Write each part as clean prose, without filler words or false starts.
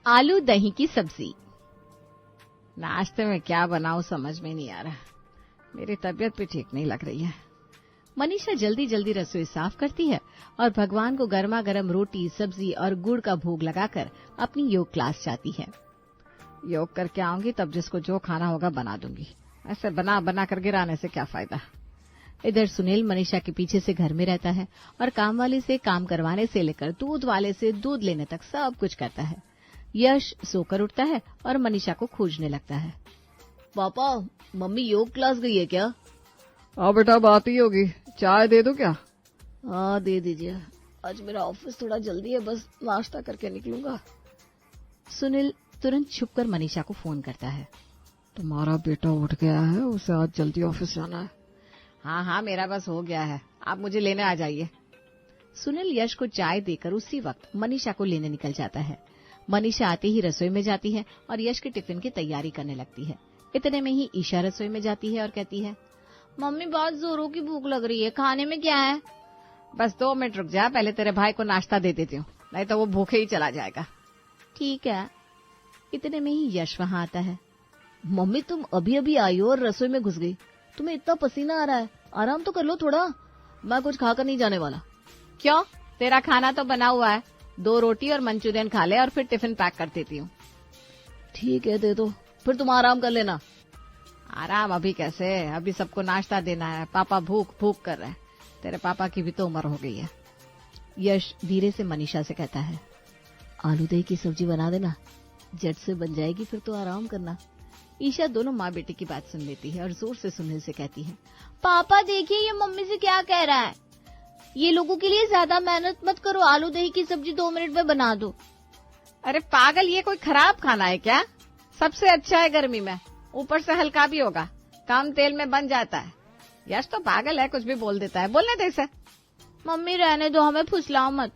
आलू दही की सब्जी। नाश्ते में क्या बनाऊं समझ में नहीं आ रहा। मेरी तबीयत भी ठीक नहीं लग रही है। मनीषा जल्दी जल्दी रसोई साफ करती है और भगवान को गर्मा गर्म रोटी, सब्जी और गुड़ का भोग लगाकर अपनी योग क्लास जाती है। योग करके आऊंगी तब जिसको जो खाना होगा बना दूंगी। ऐसे बना बना कर गिराने से क्या फायदा। इधर सुनील मनीषा के पीछे से घर में रहता है और काम वाली से काम करवाने से लेकर दूध वाले से दूध लेने तक सब कुछ करता है। यश सोकर उठता है और मनीषा को खोजने लगता है। पापा, मम्मी योग क्लास गई है क्या? हाँ बेटा, बात ही होगी। चाय दे दो क्या? हाँ दे दीजिए। आज मेरा ऑफिस थोड़ा जल्दी है, बस नाश्ता करके निकलूंगा। सुनील तुरंत छुपकर मनीषा को फोन करता है। तुम्हारा बेटा उठ गया है, उसे आज जल्दी ऑफिस जाना है। हाँ हाँ, मेरा बस हो गया है, आप मुझे लेने आ जाइए। सुनील यश को चाय देकर उसी वक्त मनीषा को लेने निकल जाता है। मनीषा आते ही रसोई में जाती है और यश के टिफिन की तैयारी करने लगती है। इतने में ही ईशा रसोई में जाती है और कहती है, मम्मी बहुत जोरों की भूख लग रही है, खाने में क्या है? बस 2 मिनट रुक जा, पहले तेरे भाई को नाश्ता दे देती हूँ, नहीं तो वो भूखे ही चला जाएगा। ठीक है। इतने में ही यश वहाँ आता है। मम्मी तुम अभी अभी आई हो और रसोई में घुस गई, तुम्हें इतना पसीना आ रहा है, आराम तो कर लो थोड़ा। मैं कुछ खाकर नहीं जाने वाला। क्यों? तेरा खाना तो बना हुआ है, 2 रोटी और मंचूरियन खा ले और फिर टिफिन पैक कर देती हूँ। ठीक है दे दो, फिर तुम आराम कर लेना। आराम अभी कैसे, अभी सबको नाश्ता देना है। पापा भूख भूख कर रहे हैं, तेरे पापा की भी तो उम्र हो गई है। यश धीरे से मनीषा से कहता है, आलू दही की सब्जी बना देना, झट से बन जाएगी, फिर तो आराम करना। ईशा दोनों माँ बेटे की बात सुन लेती है और जोर से सुनील से कहती है, पापा देखिए ये मम्मी से क्या कह रहा है, ये लोगों के लिए ज्यादा मेहनत मत करो, आलू दही की सब्जी 2 मिनट में बना दो। अरे पागल, ये कोई खराब खाना है क्या? सबसे अच्छा है गर्मी में, ऊपर से हल्का भी होगा, कम तेल में बन जाता है। यश तो पागल है, कुछ भी बोल देता है, बोलने दे इसे। मम्मी रहने दो, हमें फुसलाओ मत।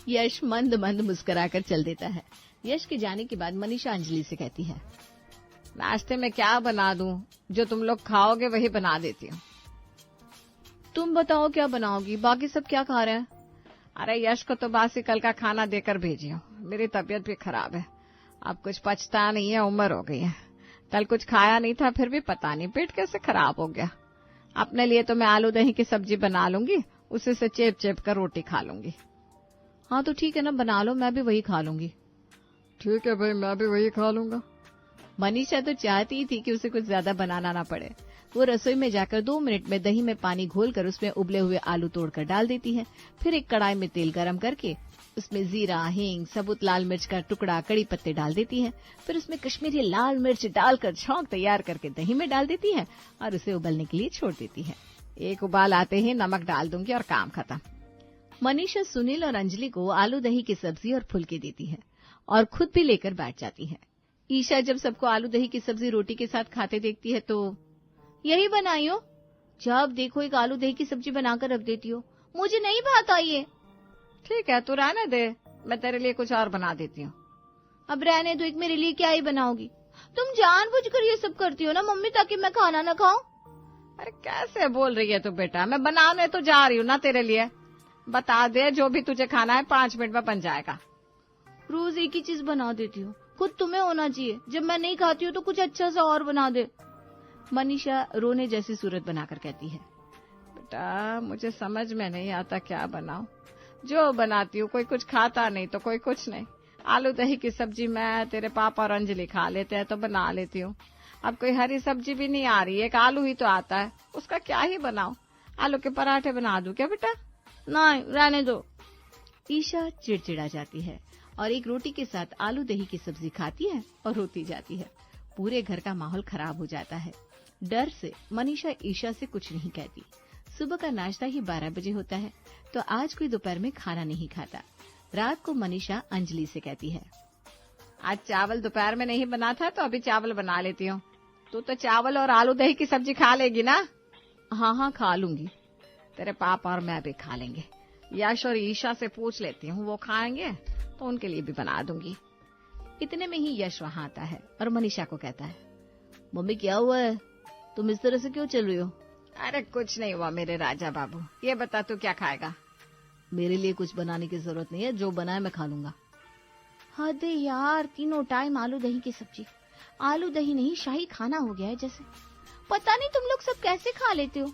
यश मंद मंद मुस्कुराकर चल देता है। यश के जाने के बाद मनीषा अंजलि से कहती है, नाश्ते में क्या बना दूं, जो तुम लोग खाओगे वही बना देती हूँ। तुम बताओ क्या बनाओगी, बाकी सब क्या खा रहे हैं? अरे यश को तो बासी कल का खाना देकर भेजी हूँ, मेरी तबीयत भी खराब है, अब कुछ पचता नहीं है, उम्र हो गई है। कल कुछ खाया नहीं था, फिर भी पता नहीं पेट कैसे खराब हो गया। अपने लिए तो मैं आलू दही की सब्जी बना लूंगी, उसी से चेप चेप कर रोटी खा लूंगी। हाँ तो ठीक है ना, बना लो, मैं भी वही खा लूंगी। ठीक है भाई, मैं भी वही खा लूंगा। मनीषा तो चाहती ही थी कि उसे कुछ ज्यादा बनाना ना पड़े। वो रसोई में जाकर 2 मिनट में दही में पानी घोलकर उसमें उबले हुए आलू तोड़कर डाल देती है। फिर एक कढ़ाई में तेल गरम करके उसमें जीरा, हींग, सबूत लाल मिर्च का टुकड़ा, कड़ी पत्ते डाल देती है। फिर उसमें कश्मीरी लाल मिर्च डालकर छौंक तैयार करके दही में डाल देती है और उसे उबलने के लिए छोड़ देती है। एक उबाल आते ही नमक डाल दूंगी और काम खत्म। मनीषा सुनील और अंजलि को आलू दही की सब्जी और फुलके देती है और खुद भी लेकर बैठ जाती है। ईशा जब सबको आलू दही की सब्जी रोटी के साथ खाते देखती है तो, यही बनाई हो, जब देखो एक आलू दही की सब्जी बनाकर रख देती हो, मुझे नहीं भाता ये। ठीक है तू रहने दे, मैं तेरे लिए कुछ और बना देती हूँ। अब रहने दो, एक मेरे लिए क्या ही बनाओगी? तुम जानबूझकर ये सब करती हो ना मम्मी, ताकि मैं खाना न खाऊं। अरे कैसे बोल रही है तू बेटा, मैं बनाने तो जा रही हूँ ना तेरे लिए। बता दे, जो भी तुझे खाना है 5 मिनट में बन जाएगा। रोज एक ही चीज बना देती हो, खुद तुम्हें होना चाहिए, जब मैं नहीं खाती हूँ तो कुछ अच्छा सा और बना दे। मनीषा रोने जैसी सूरत बनाकर कहती है, बेटा मुझे समझ में नहीं आता क्या बनाऊं, जो बनाती हूँ कोई कुछ खाता नहीं तो कोई कुछ नहीं। आलू दही की सब्जी मैं, तेरे पापा और अंजलि खा लेते हैं तो बना लेती हूँ। अब कोई हरी सब्जी भी नहीं आ रही है, एक आलू ही तो आता है, उसका क्या ही बनाऊं? आलू के पराठे बना दूं क्या बेटा? नहीं रहने दो। ईशा चिड़चिड़ा जाती है और एक रोटी के साथ आलू दही की सब्जी खाती है और रोती जाती है। पूरे घर का माहौल खराब हो जाता है। डर से मनीषा ईशा से कुछ नहीं कहती। सुबह का नाश्ता ही 12 बजे होता है तो आज कोई दोपहर में खाना नहीं खाता। रात को मनीषा अंजलि से कहती है, आज चावल दोपहर में नहीं बना था तो अभी चावल बना लेती हूँ। तू तो चावल और आलू दही की सब्जी खा लेगी ना? हाँ हाँ खा लूंगी। तेरे पापा और मैं भी खा लेंगे। यश और ईशा से पूछ लेती हूँ, वो खाएंगे तो उनके लिए भी बना दूंगी। इतने में ही यश वहाँ आता है और मनीषा को कहता है, मम्मी क्या हुआ है, तुम इस तरह से क्यों चल रही हो? अरे कुछ नहीं हुआ मेरे राजा बाबू, ये बता तू क्या खाएगा? मेरे लिए कुछ बनाने की जरूरत नहीं है, जो बनाए मैं खा लूंगा। हद है यार, तीनों टाइम आलू दही की सब्जी। आलू दही नहीं, शाही खाना हो गया है जैसे। पता नहीं तुम लोग सब कैसे खा लेते हो।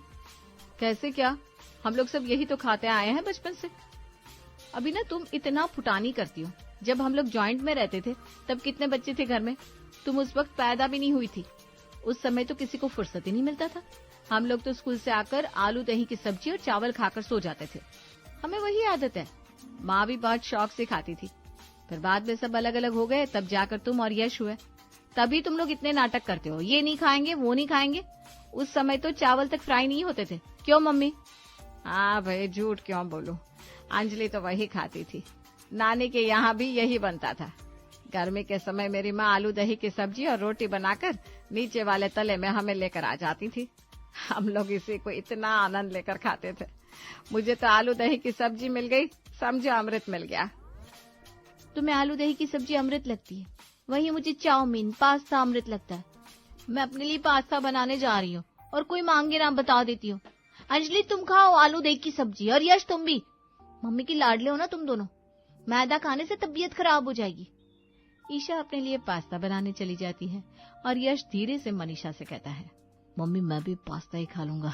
कैसे क्या, हम लोग सब यही तो खाते आए हैं बचपन से। अभी ना तुम इतना फुटानी करती हो। जब हम लोग जॉइंट में रहते थे तब कितने बच्चे थे घर में, तुम उस वक्त पैदा भी नहीं हुई थी। उस समय तो किसी को फुर्सत ही नहीं मिलता था। हम लोग तो स्कूल से आकर आलू दही की सब्जी और चावल खाकर सो जाते थे। हमें वही आदत है। माँ भी बहुत शौक से खाती थी। फिर बाद में सब अलग अलग हो गए, तब जाकर तुम और यश हुए। तभी तुम लोग इतने नाटक करते हो, ये नहीं खाएंगे वो नहीं खाएंगे। उस समय तो चावल तक फ्राई नहीं होते थे, क्यों मम्मी? हाँ भाई, झूठ क्यों बोलूं, अंजलि तो वही खाती थी। नानी के यहाँ भी यही बनता था। गर्मी के समय मेरी माँ आलू दही की सब्जी और रोटी बनाकर नीचे वाले तले में हमें लेकर आ जाती थी। हम लोग इसी को इतना आनंद लेकर खाते थे। मुझे तो आलू दही की सब्जी मिल गई, समझो अमृत मिल गया। तुम्हें आलू दही की सब्जी अमृत लगती है, वही मुझे चाउमीन पास्ता अमृत लगता है। मैं अपने लिए पास्ता बनाने जा रही हूँ और कोई मांगे ना बता देती हूँ। अंजलि तुम खाओ आलू दही की सब्जी, और यश तुम भी। मम्मी की लाडले हो ना तुम दोनों, मैदा खाने से तबीयत खराब हो जाएगी। ईशा अपने लिए पास्ता बनाने चली जाती है और यश धीरे से मनीषा से कहता है, मम्मी मैं भी पास्ता ही खा लूंगा,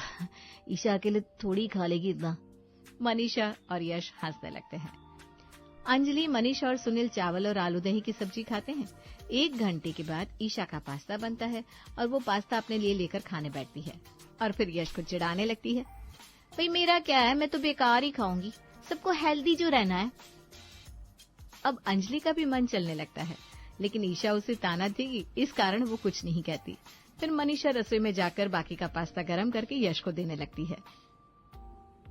ईशा अकेले थोड़ी खा लेगी इतना। मनीषा और यश हंसने लगते हैं। अंजलि, मनीषा और सुनील चावल और आलू दही की सब्जी खाते हैं। 1 घंटे के बाद ईशा का पास्ता बनता है और वो पास्ता अपने लिए लेकर खाने बैठती है और फिर यश को चिढ़ाने लगती है, भाई मेरा क्या है, मैं तो बेकार ही खाऊंगी, सबको हेल्दी जो रहना है। अब अंजलि का भी मन चलने लगता है, लेकिन ईशा उसे ताना देगी, इस कारण वो कुछ नहीं कहती। फिर मनीषा रसोई में जाकर बाकी का पास्ता गरम करके यश को देने लगती है।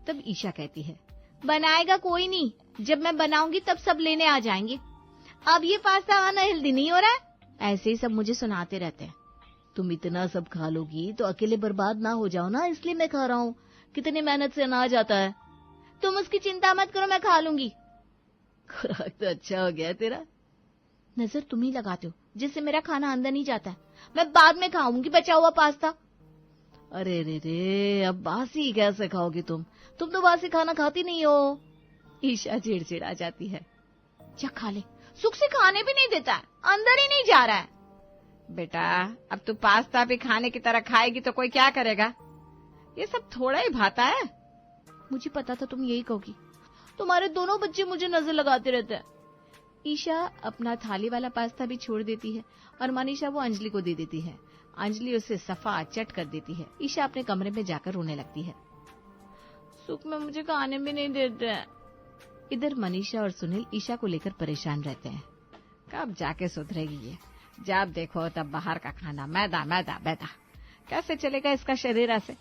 तब ईशा कहती है, बनाएगा कोई नहीं, जब मैं बनाऊंगी तब सब लेने आ जाएंगे। अब ये पास्ता अनहेल्दी नहीं हो रहा है। ऐसे ही सब मुझे सुनाते रहते हैं। तुम इतना सब खा लोगी तो अकेले बर्बाद ना हो जाओ ना, इसलिए मैं खा रहा हूँ। कितनी मेहनत से अनाज आता है। तुम उसकी चिंता मत करो, मैं खा लूंगी। खुराक तो अच्छा हो गया तेरा। नजर तुम ही लगाते हो, जिससे मेरा खाना अंदर नहीं जाता है। मैं बाद में खाऊंगी बचा हुआ पास्ता। अरे रे रे, अब बासी कैसे खाओगी तुम तो बासी खाना खाती नहीं हो। ईशा चिड़चिड़ा जाती है। जा खा ले, सुख से खाने भी नहीं देता है, अंदर ही नहीं जा रहा है। बेटा, अब तू पास्ता भी खाने की तरह खाएगी तो कोई क्या करेगा? ये सब थोड़ा ही भाता है। मुझे पता था तुम यही कहोगी, तुम्हारे दोनों बच्चे मुझे नजर लगाते रहते हैं। ईशा अपना थाली वाला पास्ता भी छोड़ देती है और मनीषा वो अंजलि को दे देती है। अंजलि उसे सफा चट कर देती है। ईशा अपने कमरे में जाकर रोने लगती है। सुख में मुझे खाने भी नहीं देते हैं। इधर मनीषा और सुनील ईशा को लेकर परेशान रहते हैं। कब जाके सुधरेगी ये? जब देखो तब बाहर का खाना, मैदा मैदा मैदा। कैसे चलेगा इसका शरीर ऐसे?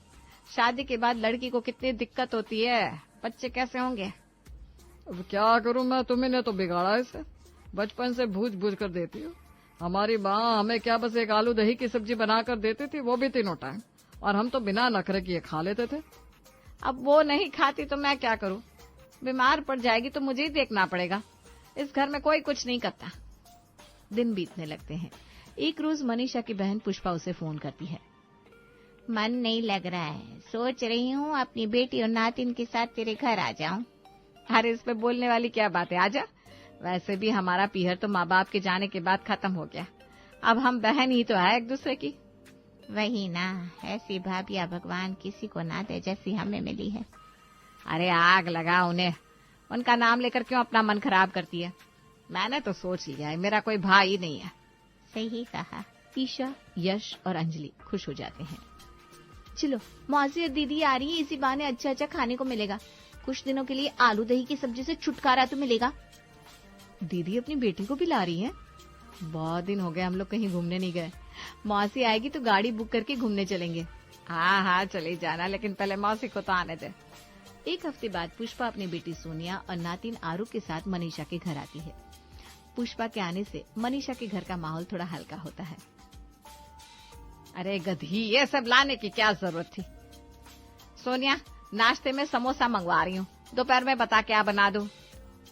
शादी के बाद लड़की को कितनी दिक्कत होती है, बच्चे कैसे होंगे? अब क्या करूं मैं, तुम्हें ने तो बिगाड़ा इसे। बचपन से भूज भूज कर देती हो। हमारी माँ हमें क्या बस एक आलू दही की सब्जी बनाकर देती थी, वो भी तीनों टाइम, और हम तो बिना नखरे किए खा लेते थे। अब वो नहीं खाती तो मैं क्या करूं? बीमार पड़ जाएगी तो मुझे ही देखना पड़ेगा। इस घर में कोई कुछ नहीं करता। दिन बीतने लगते हैं। एक रोज मनीषा की बहन पुष्पा उसे फोन करती है। मन नहीं लग रहा है, सोच रही हूँ अपनी बेटी और नातिन के साथ तेरे घर आ जाऊं। अरे इसमें बोलने वाली क्या बात है, आजा। वैसे भी हमारा पीहर तो माँ बाप के जाने के बाद खत्म हो गया। अब हम बहन ही तो है एक दूसरे की। वही ना, ऐसी भाभिया भगवान किसी को ना दे जैसी हमें मिली है। अरे आग लगा उन्हें, उनका नाम लेकर क्यों अपना मन खराब करती है? मैंने तो सोच लिया है, मेरा कोई भाई ही नहीं है। सही कहा। ईशा, यश और अंजलि खुश हो जाते हैं। चलो मौसी और दीदी आ रही है, इसी बहाने अच्छा अच्छा खाने को मिलेगा। कुछ दिनों के लिए आलू दही की सब्जी से छुटकारा तो मिलेगा। दीदी अपनी बेटी को भी ला रही है। बहुत दिन हो गए हम लोग कहीं घूमने नहीं गए। मौसी आएगी तो गाड़ी बुक करके घूमने चलेंगे। हाँ हाँ चले जाना, लेकिन पहले मौसी को तो आने दे। 1 हफ्ते बाद पुष्पा अपनी बेटी सोनिया और नातिन आरू के साथ मनीषा के घर आती है। पुष्पा के आने से मनीषा के घर का माहौल थोड़ा हल्का होता है। अरे गधी, ये सब लाने की क्या जरूरत थी? सोनिया, नाश्ते में समोसा मंगवा रही हूँ, दोपहर में बता क्या बना दूं?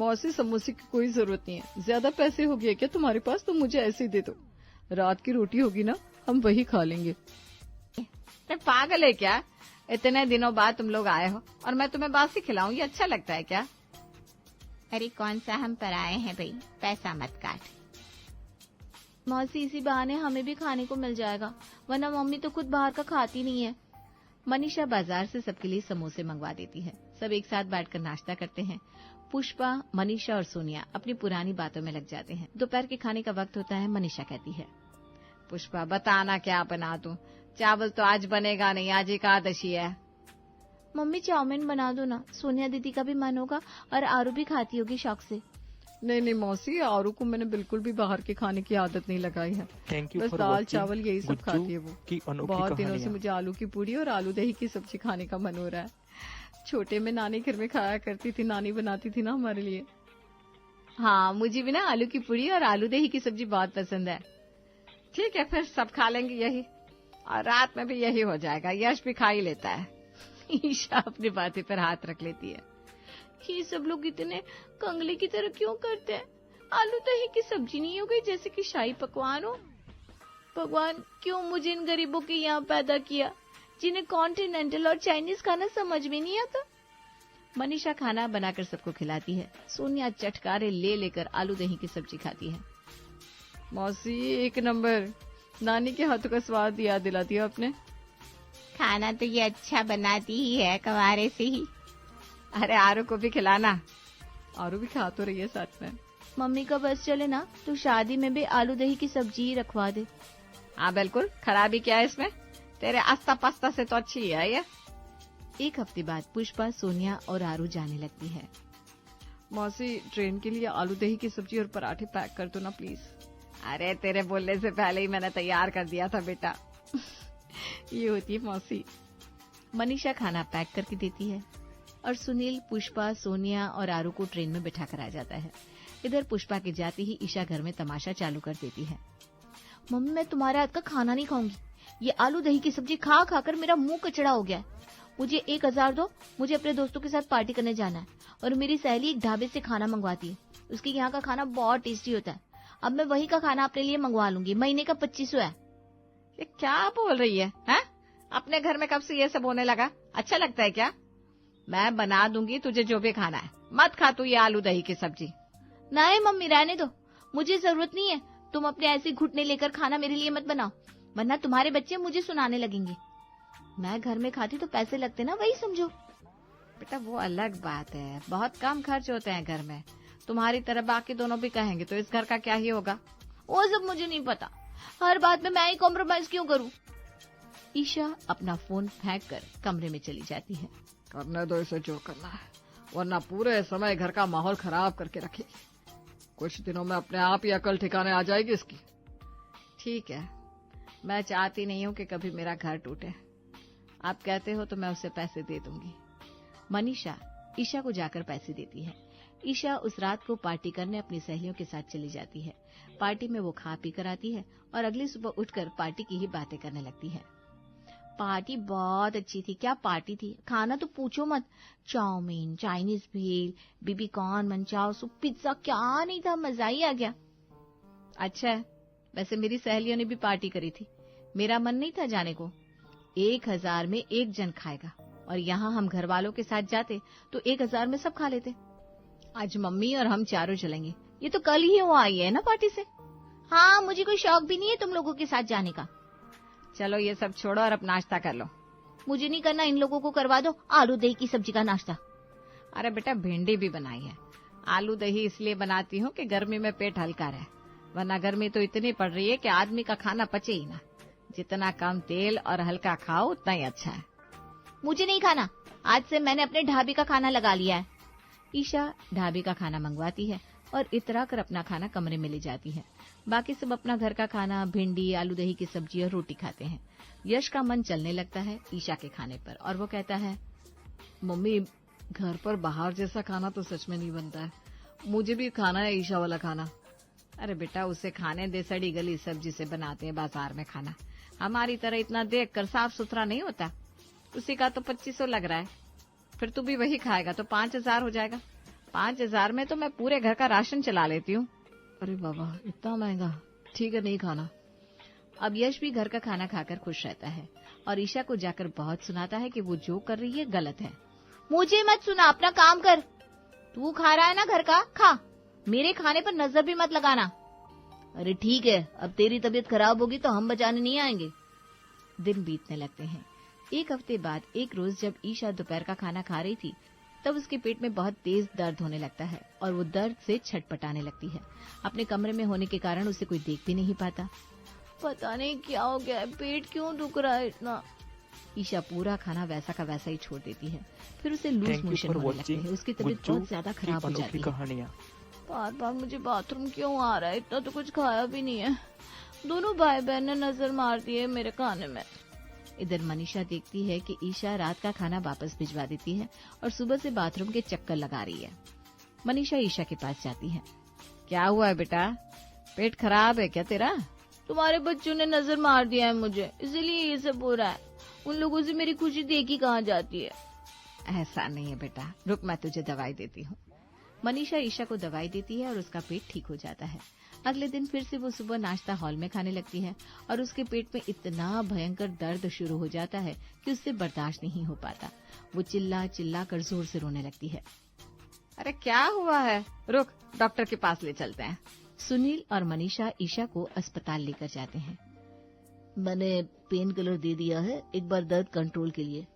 मौसी, समोसे की कोई जरूरत नहीं है। ज्यादा पैसे हो गए क्या तुम्हारे पास? तो मुझे ऐसे ही दे दो। रात की रोटी होगी ना, हम वही खा लेंगे। पागल है क्या? इतने दिनों बाद तुम लोग आए हो और मैं तुम्हें बासी खिलाऊं, ये अच्छा लगता है क्या? अरे कौन सा हम पराए हैं भाई, पैसा मत काट। मौसी इसी बहाने हमें भी खाने को मिल जाएगा, वरना मम्मी तो खुद बाहर का खाती नहीं है। मनीषा बाजार से सबके लिए समोसे मंगवा देती है। सब एक साथ बैठकर नाश्ता करते हैं। पुष्पा, मनीषा और सोनिया अपनी पुरानी बातों में लग जाते हैं। दोपहर के खाने का वक्त होता है। मनीषा कहती है, पुष्पा बताना क्या बना दूं? चावल तो आज बनेगा नहीं, आज एकादशी है। मम्मी चाउमीन बना दो ना, सोनिया दीदी का भी मन होगा और आरू भी खाती होगी शौक से। नहीं नहीं मौसी, आरू को मैंने बिल्कुल भी बाहर के खाने की आदत नहीं लगाई है। बस दाल चावल यही सब खाती है वो। बहुत दिनों से मुझे आलू की पूड़ी और आलू दही की सब्जी खाने का मन हो रहा है। छोटे में नानी घर में खाया करती थी, नानी बनाती थी ना हमारे लिए। हाँ, मुझे भी ना आलू की पूड़ी और आलू दही की सब्जी बहुत पसंद है। ठीक है, फिर सब खा लेंगे यही, और रात में भी यही हो जाएगा। यश भी खा ही लेता है। ईशा अपनी बातें पर हाथ रख लेती है। ये सब लोग इतने कंगले की तरह क्यों करते हैं? आलू दही की सब्जी नहीं हो गई जैसे कि शाही पकवान हो? भगवान, क्यों मुझे इन गरीबों के यहाँ पैदा किया जिन्हें कॉन्टिनेंटल और चाइनीज खाना समझ में नहीं आता। मनीषा खाना बनाकर सबको खिलाती है। सोनिया चटकारे ले लेकर आलू दही की सब्जी खाती है। मौसी एक नंबर, नानी के हाथों का स्वाद याद दिलाती है आपने। खाना तो ये अच्छा बनाती ही है, कवारे से ही। अरे आरू को भी खिलाना। आरू भी खा तो रही है साथ में। मम्मी का बस चले ना तो शादी में भी आलू दही की सब्जी ही रखवा दे। हाँ बिल्कुल, खराबी क्या है इसमें? तेरे आस्ता पास्ता से तो अच्छी है ये। एक हफ्ते बाद पुष्पा, सोनिया और आरू जाने लगती है। मौसी ट्रेन के लिए आलू दही की सब्जी और पराठे पैक कर दो ना प्लीज। अरे तेरे बोलने से पहले ही मैंने तैयार कर दिया था बेटा। ये होती है मौसी। मनीषा खाना पैक करके देती है और सुनील, पुष्पा, सोनिया और आरू को ट्रेन में बिठा कर आ जाता है। इधर पुष्पा के जाते ही ईशा घर में तमाशा चालू कर देती है। मम्मी, मैं तुम्हारे हाथ का खाना नहीं खाऊंगी। ये आलू दही की सब्जी खा खाकर मेरा मुंह कचड़ा हो गया है। मुझे 1000 दो, मुझे अपने दोस्तों के साथ पार्टी करने जाना है। और मेरी सहेली एक ढाबे से खाना मंगवाती है, उसके यहाँ का खाना बहुत टेस्टी होता है। अब मैं वही का खाना अपने लिए मंगवा लूंगी। महीने का 2500 है। ये क्या बोल रही है, हैं? अपने घर में कब से ये सब होने लगा? अच्छा लगता है क्या? मैं बना दूंगी तुझे जो भी खाना है, मत खा तू ये आलू दही की सब्जी। नहीं मम्मी, रहने दो, मुझे जरूरत नहीं है। तुम अपने ऐसे घुटने लेकर खाना मेरे लिए मत बनाओ, वरना तुम्हारे बच्चे मुझे सुनाने लगेंगे। मैं घर में खाती तो पैसे लगते ना, वही समझो। बेटा वो अलग बात है, बहुत कम खर्च होते हैं घर में। तुम्हारी तरह बाकी दोनों भी कहेंगे तो इस घर का क्या ही होगा। वो सब मुझे नहीं पता, हर बात में मैं ही कॉम्प्रोमाइज क्यों करूं? ईशा अपना फोन फेंक कर कमरे में चली जाती है। करने दो इसे जो करना है, वरना पूरे समय घर का माहौल खराब करके रखेगी। कुछ दिनों में अपने आप ही अकल ठिकाने आ जाएगी इसकी। ठीक है, मैं चाहती नहीं हूँ कि कभी मेरा घर टूटे। आप कहते हो तो मैं उसे पैसे दे दूंगी। मनीषा ईशा को जाकर पैसे देती है। ईशा उस रात को पार्टी करने अपनी सहेलियों के साथ चली जाती है। पार्टी में वो खा पी कर आती है और अगली सुबह उठकर पार्टी की ही बातें करने लगती है। पार्टी बहुत अच्छी थी। क्या पार्टी थी, खाना तो पूछो मत। चाउमीन, चाइनीज भेल, baby corn, manchow soup, pizza, क्या नहीं था, मजा ही आ गया। अच्छा है, वैसे मेरी सहेलियों ने भी पार्टी करी थी। मेरा मन नहीं था जाने को। 1000 में एक जन खाएगा और यहाँ हम घर वालों के साथ जाते तो 1000 में सब खा लेते। आज मम्मी और हम चारों चलेंगे। ये तो कल ही वो आई है ना पार्टी से। हाँ, मुझे कोई शौक भी नहीं है तुम लोगों के साथ जाने का। चलो ये सब छोड़ो और अब नाश्ता कर लो। मुझे नहीं करना, इन लोगों को करवा दो आलू दही की सब्जी का नाश्ता। अरे बेटा भिंडी भी बनाई है। आलू दही इसलिए बनाती हूँ कि गर्मी में पेट हल्का रहे, वरना गर्मी तो इतनी पड़ रही है कि आदमी का खाना पचे ही ना। जितना कम तेल और हल्का खाओ उतना ही अच्छा है। मुझे नहीं खाना, आज से मैंने अपने ढाबे का खाना लगा लिया है। ईशा ढाबे का खाना मंगवाती है और इतरा कर अपना खाना कमरे में ले जाती है। बाकी सब अपना घर का खाना, भिंडी, आलू दही की सब्जी और रोटी खाते हैं। यश का मन चलने लगता है ईशा के खाने पर और वो कहता है, मम्मी घर पर बाहर जैसा खाना तो सच में नहीं बनता है, मुझे भी खाना है ईशा वाला खाना। अरे बेटा उसे खाने दे, सड़ी गली सब्जी से बनाते हैं बाजार में खाना। हमारी तरह इतना देख कर साफ सुथरा नहीं होता। उसी का तो 2500 लग रहा है, फिर तू भी वही खाएगा तो 5000 हो जाएगा। 5000 में तो मैं पूरे घर का राशन चला लेती हूँ। अरे बाबा, इतना महंगा, ठीक है नहीं खाना। अब यश भी घर का खाना खाकर खुश रहता है और ईशा को जाकर बहुत सुनाता है कि वो जो कर रही है गलत है। मुझे मत सुना, अपना काम कर। तू खा रहा है ना घर का, खा, मेरे खाने पर नजर भी मत लगाना। अरे ठीक है, अब तेरी तबीयत खराब होगी तो हम बचाने नहीं आएंगे। दिन बीतने लगते हैं। एक हफ्ते बाद एक रोज जब ईशा दोपहर का खाना खा रही थी, तब उसके पेट में बहुत तेज दर्द होने लगता है और वो दर्द से छटपटाने लगती है। अपने कमरे में होने के कारण उसे कोई देख भी नहीं पाता। पता नहीं क्या हो गया है, पेट क्यों दुख रहा है इतना। ईशा पूरा खाना वैसा का वैसा ही छोड़ देती है। फिर उसे लूज मोशन होने लगते हैं। उसकी तबीयत बहुत ज्यादा खराब हो जाती है। बार बार मुझे बाथरूम क्यों आ रहा है, इतना तो कुछ खाया भी नहीं है। दोनों भाई बहन ने नजर मार दी है मेरे खाने में। इधर मनीषा देखती है कि ईशा रात का खाना वापस भिजवा देती है और सुबह से बाथरूम के चक्कर लगा रही है। मनीषा ईशा के पास जाती है। क्या हुआ है बेटा, पेट खराब है क्या तेरा? तुम्हारे बच्चों ने नजर मार दिया है मुझे, इसीलिए ये सब हो रहा है। उन लोगों से मेरी खुशी देखी कहाँ जाती है। ऐसा नहीं है बेटा, रुक मैं तुझे दवाई देती हूँ। मनीषा ईशा को दवाई देती है और उसका पेट ठीक हो जाता है। अगले दिन फिर से वो सुबह नाश्ता हॉल में खाने लगती है और उसके पेट में इतना भयंकर दर्द शुरू हो जाता है कि उससे बर्दाश्त नहीं हो पाता। वो चिल्ला चिल्ला कर जोर से रोने लगती है। अरे क्या हुआ है, रुक डॉक्टर के पास ले चलते हैं। सुनील और मनीषा ईशा को अस्पताल लेकर जाते हैं। मैंने पेन किलर दे दिया है, एक बार दर्द कंट्रोल के लिए।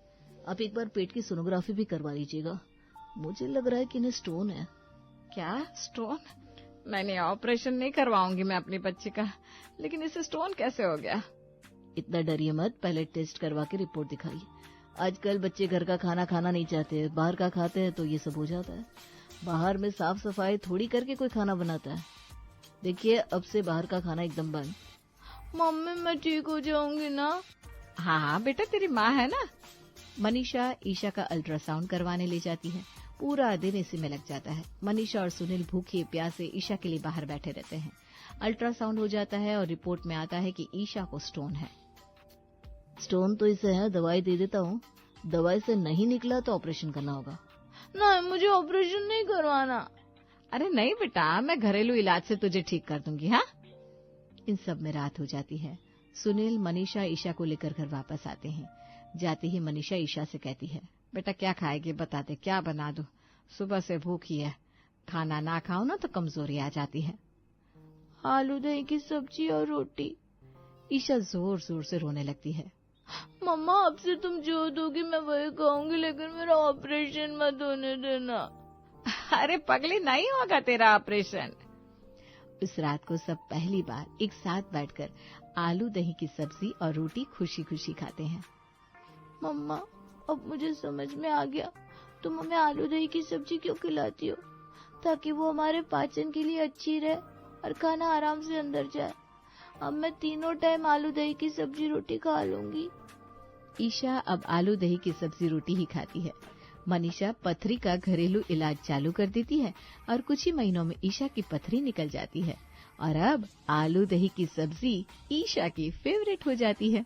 आप एक बार पेट की सोनोग्राफी भी करवा लीजिएगा। मुझे लग रहा है कि इन्हें स्टोन है। क्या स्टोन? नहीं, ऑपरेशन नहीं करवाऊंगी मैं अपनी बच्ची का, लेकिन इसे स्टोन कैसे हो गया? इतना डरिए मत, पहले टेस्ट करवा के रिपोर्ट दिखाइए। आजकल बच्चे घर का खाना खाना नहीं चाहते, बाहर का खाते हैं तो ये सब हो जाता है। बाहर में साफ सफाई थोड़ी करके कोई खाना बनाता है। देखिए अब से बाहर का खाना एकदम बंद। मम्मी मैं ठीक हो जाऊंगी ना? हाँ बेटा, तेरी माँ है ना। मनीषा ईशा का अल्ट्रासाउंड करवाने ले जाती है। पूरा दिन इसी में लग जाता है। मनीषा और सुनील भूखे प्यासे ईशा के लिए बाहर बैठे रहते हैं। अल्ट्रासाउंड हो जाता है और रिपोर्ट में आता है कि ईशा को स्टोन है। स्टोन तो इसे है, दवाई दे देता हूँ। दवाई से नहीं निकला तो ऑपरेशन करना होगा। नहीं, मुझे ऑपरेशन नहीं करवाना। अरे नहीं बेटा, मैं घरेलू इलाज से तुझे ठीक कर दूंगी। हाँ। इन सब में रात हो जाती है। सुनील मनीषा ईशा को लेकर घर वापस आते हैं। जाते ही मनीषा ईशा से कहती है, बेटा क्या खाएगी बता दे, क्या बना दूं? सुबह से भूखी है, खाना ना खाओ ना तो कमजोरी आ जाती है। आलू दही की सब्जी और रोटी। ईशा जोर जोर से रोने लगती है। मम्मा अब से तुम जो दोगी मैं वही खाऊंगी, लेकिन मेरा ऑपरेशन मत होने देना। अरे पगली, नहीं होगा तेरा ऑपरेशन। उस रात को सब पहली बार एक साथ बैठकर आलू दही की सब्जी और रोटी खुशी खुशी खाते हैं। मम्मा अब मुझे समझ में आ गया, तुम हमें आलू दही की सब्जी क्यों खिलाती हो, ताकि वो हमारे पाचन के लिए अच्छी रहे और खाना आराम से अंदर जाए। अब मैं तीनों टाइम आलू दही की सब्जी रोटी खा लूंगी। ईशा अब आलू दही की सब्जी रोटी ही खाती है। मनीषा पथरी का घरेलू इलाज चालू कर देती है और कुछ ही महीनों में ईशा की पथरी निकल जाती है और अब आलू दही की सब्जी ईशा की फेवरेट हो जाती है।